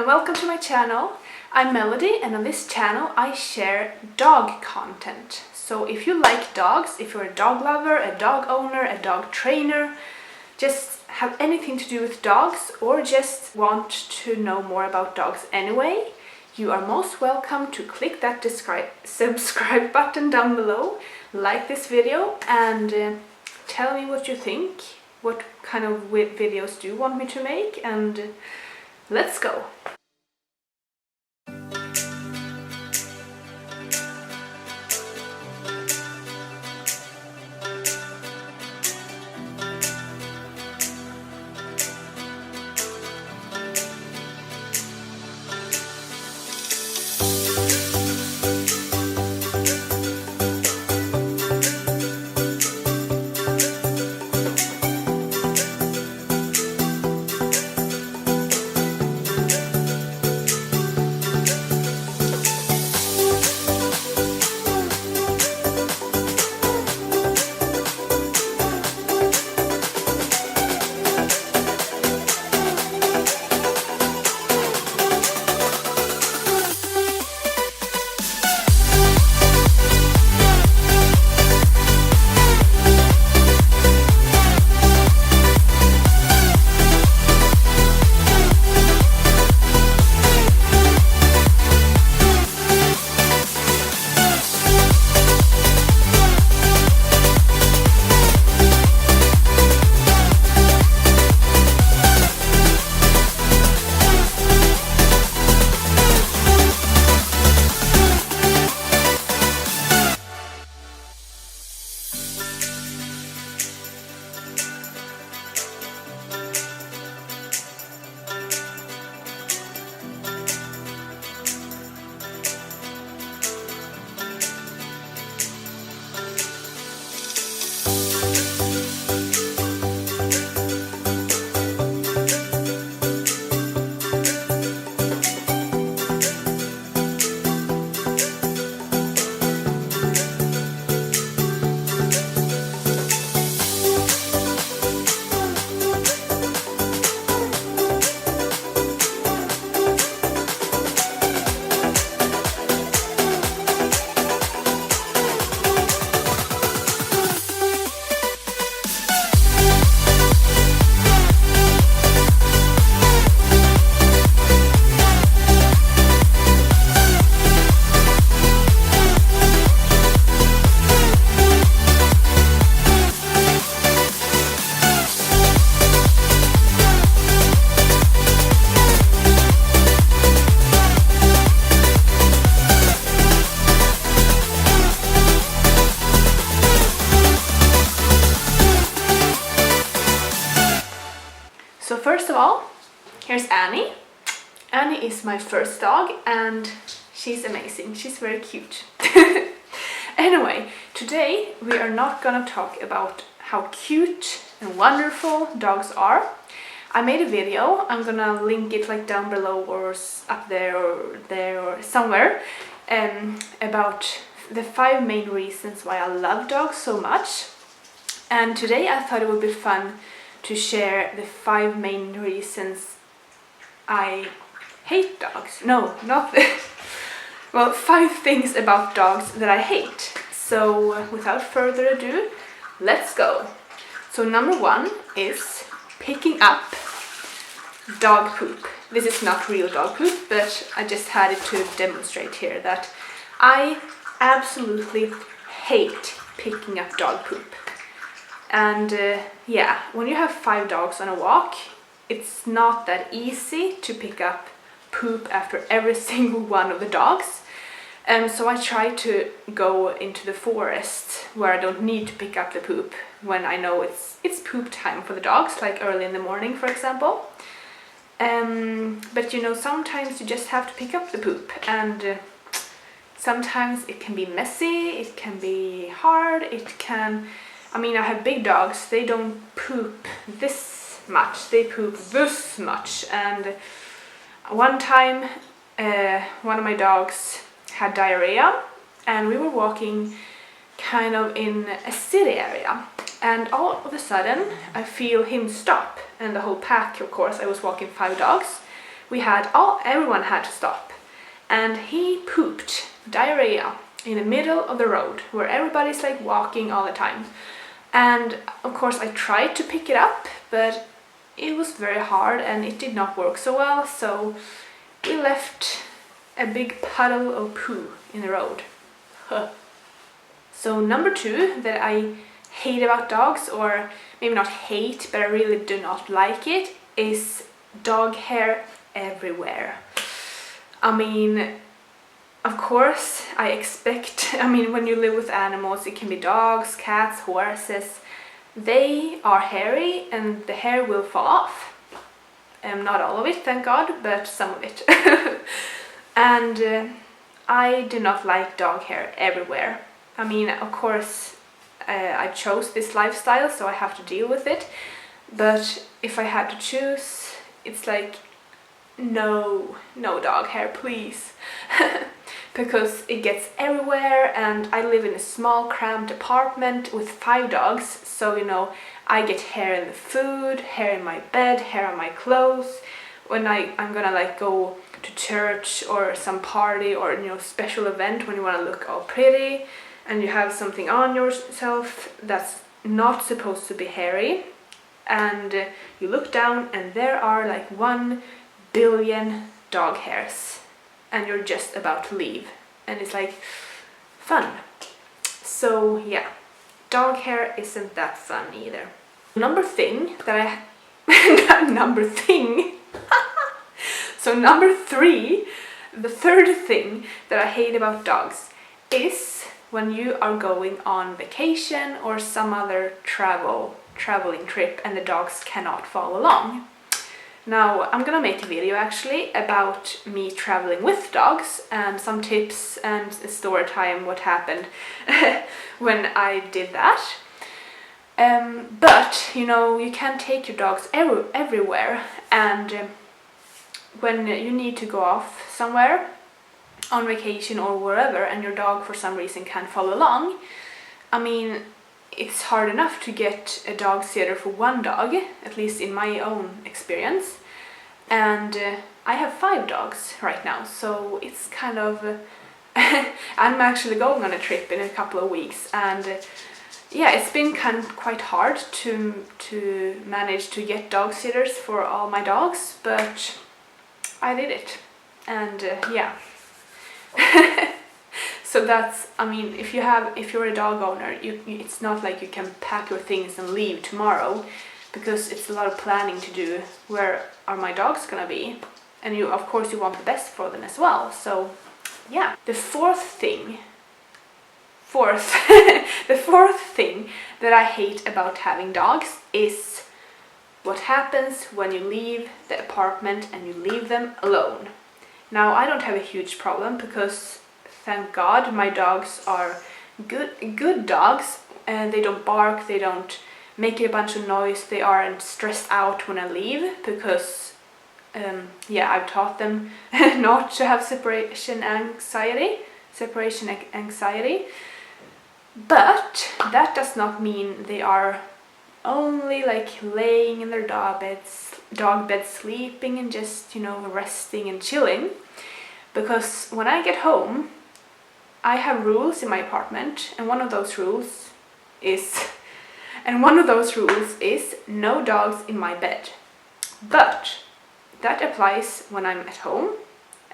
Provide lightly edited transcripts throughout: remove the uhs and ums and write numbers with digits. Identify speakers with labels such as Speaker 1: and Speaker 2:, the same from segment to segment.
Speaker 1: and welcome to my channel. I'm Melody, and on this channel I share dog content. So if you like dogs, if you're a dog lover, a dog owner, a dog trainer, just have anything to do with dogs, or just want to know more about dogs anyway, you are most welcome to click that subscribe button down below, like this video, and tell me what you think. What kind of videos do you want me to make? And let's go! So first of all, here's Annie. Annie is my first dog and she's amazing. She's very cute. Anyway, today we are not gonna talk about how cute and wonderful dogs are. I made a video, I'm gonna link it like down below or up there or somewhere, about the 5 main reasons why I love dogs so much. And today I thought it would be fun to share the 5 main reasons I hate dogs. No, not well, 5 things about dogs that I hate. So without further ado, let's go. So number 1 is picking up dog poop. This is not real dog poop, but I just had it to demonstrate here that I absolutely hate picking up dog poop. And yeah, when you have 5 dogs on a walk, it's not that easy to pick up poop after every single one of the dogs. So I try to go into the forest where I don't need to pick up the poop when I know it's poop time for the dogs, like early in the morning, for example. But you know, sometimes you just have to pick up the poop, and sometimes it can be messy, it can be hard, I mean, I have big dogs, they don't poop this much, they poop this much. And one time, one of my dogs had diarrhea, and we were walking kind of in a city area, and all of a sudden I feel him stop, and the whole pack, of course, I was walking 5 dogs, everyone had to stop. And he pooped diarrhea in the middle of the road where everybody's like walking all the time. And of course I tried to pick it up, but it was very hard and it did not work so well, so we left a big puddle of poo in the road. So number 2 that I hate about dogs, or maybe not hate, but I really do not like it, is dog hair everywhere. I mean, of course, when you live with animals, it can be dogs, cats, horses. They are hairy and the hair will fall off. Not all of it, thank God, but some of it. And I do not like dog hair everywhere. I mean, of course, I chose this lifestyle, so I have to deal with it. But if I had to choose, it's like, no dog hair, please. Because it gets everywhere, and I live in a small cramped apartment with 5 dogs, so you know, I get hair in the food, hair in my bed, hair on my clothes. When I'm gonna like go to church or some party or, you know, special event, when you want to look all pretty and you have something on yourself that's not supposed to be hairy, and you look down and there are like 1 billion dog hairs, and you're just about to leave, and it's like fun. So yeah, dog hair isn't that fun either. Number 3 so number 3, the third thing that I hate about dogs is when you are going on vacation or some other traveling trip and the dogs cannot follow along. Now, I'm gonna make a video actually about me traveling with dogs and some tips and story time what happened when I did that. But, you know, you can't take your dogs everywhere, and when you need to go off somewhere on vacation or wherever and your dog for some reason can't follow along, I mean, it's hard enough to get a dog sitter for 1 dog, at least in my own experience. And I have 5 dogs right now, so it's kind of... I'm actually going on a trip in a couple of weeks, and yeah, it's been quite hard to manage to get dog sitters for all my dogs, but I did it, and yeah. So that's, I mean, if you're a dog owner, it's not like you can pack your things and leave tomorrow, because it's a lot of planning to do. Where are my dogs gonna be? And of course you want the best for them as well. So yeah. The fourth thing that I hate about having dogs is what happens when you leave the apartment and you leave them alone. Now, I don't have a huge problem because, thank God, my dogs are good dogs, and they don't bark, they don't make a bunch of noise, they aren't stressed out when I leave, because yeah, I've taught them not to have separation anxiety. But that does not mean they are only like laying in their dog beds sleeping and just, you know, resting and chilling. Because when I get home, I have rules in my apartment, and one of those rules is no dogs in my bed. But that applies when I'm at home,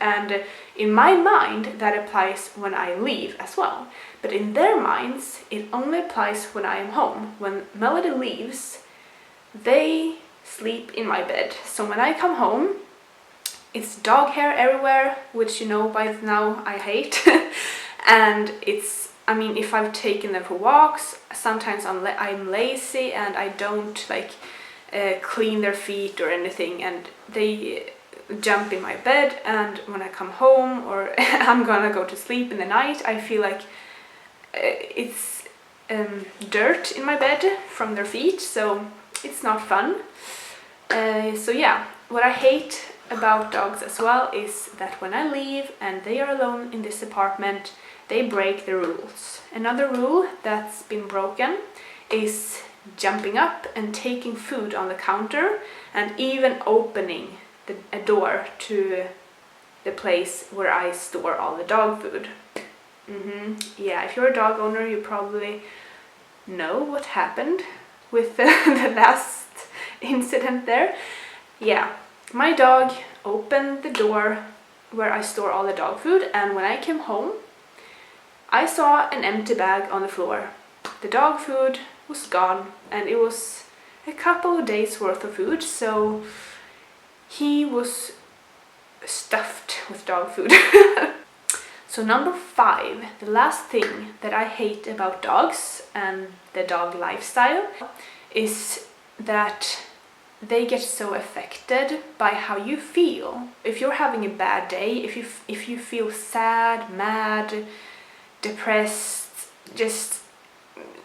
Speaker 1: and in my mind that applies when I leave as well. But in their minds, it only applies when I am home. When Melody leaves, they sleep in my bed. So when I come home, it's dog hair everywhere, which you know by now I hate. And it's, I mean, if I've taken them for walks, sometimes I'm lazy and I don't like clean their feet or anything, and they jump in my bed, and when I come home or I'm gonna go to sleep in the night, I feel like it's dirt in my bed from their feet, so it's not fun. So yeah, what I hate about dogs as well is that when I leave and they are alone in this apartment, they break the rules. Another rule that's been broken is jumping up and taking food on the counter, and even opening a door to the place where I store all the dog food. Yeah, if you're a dog owner, you probably know what happened with the last incident there. Yeah, my dog opened the door where I store all the dog food, and when I came home, I saw an empty bag on the floor. The dog food was gone, and it was a couple of days worth of food, so he was stuffed with dog food. So number 5, the last thing that I hate about dogs and the dog lifestyle is that they get so affected by how you feel. If you're having a bad day, if you feel sad, mad, depressed, just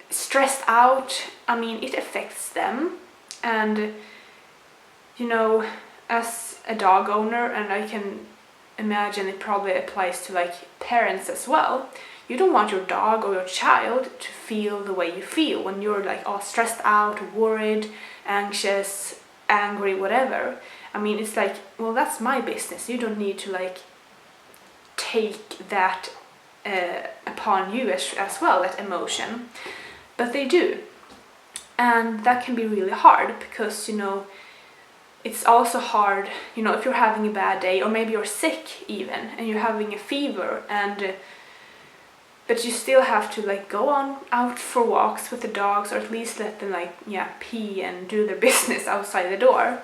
Speaker 1: stressed out, I mean, it affects them. And you know, as a dog owner, and I can imagine it probably applies to like parents as well, you don't want your dog or your child to feel the way you feel when you're like all stressed out, worried, anxious, angry, whatever. I mean, it's like, well, that's my business. You don't need to like take that upon you as well, that emotion. But they do. And that can be really hard because, you know, it's also hard, you know, if you're having a bad day, or maybe you're sick even, and you're having a fever, and but you still have to like go out for walks with the dogs, or at least let them like, yeah, pee and do their business outside the door.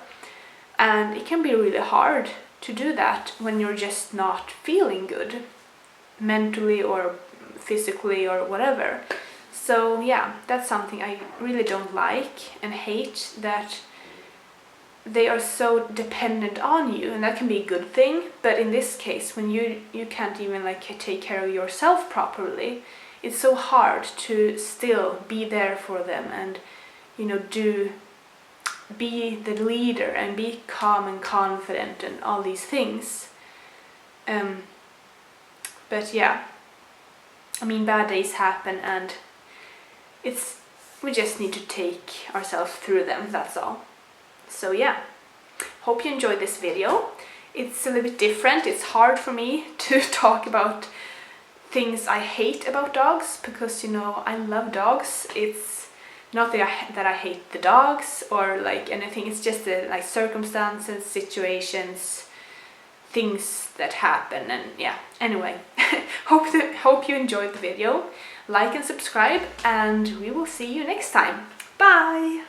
Speaker 1: And it can be really hard to do that when you're just not feeling good, mentally or physically or whatever. So yeah, that's something I really don't like and hate, that they are so dependent on you, and that can be a good thing, but in this case, when you can't even like take care of yourself properly, it's so hard to still be there for them and, you know, be the leader and be calm and confident and all these things. But yeah, I mean, bad days happen, and we just need to take ourselves through them, that's all. So yeah, hope you enjoyed this video. It's a little bit different. It's hard for me to talk about things I hate about dogs because, you know, I love dogs. It's not that I hate the dogs or like anything. It's just like circumstances, situations, things that happen, and yeah. Anyway, hope you enjoyed the video. Like and subscribe, and we will see you next time. Bye!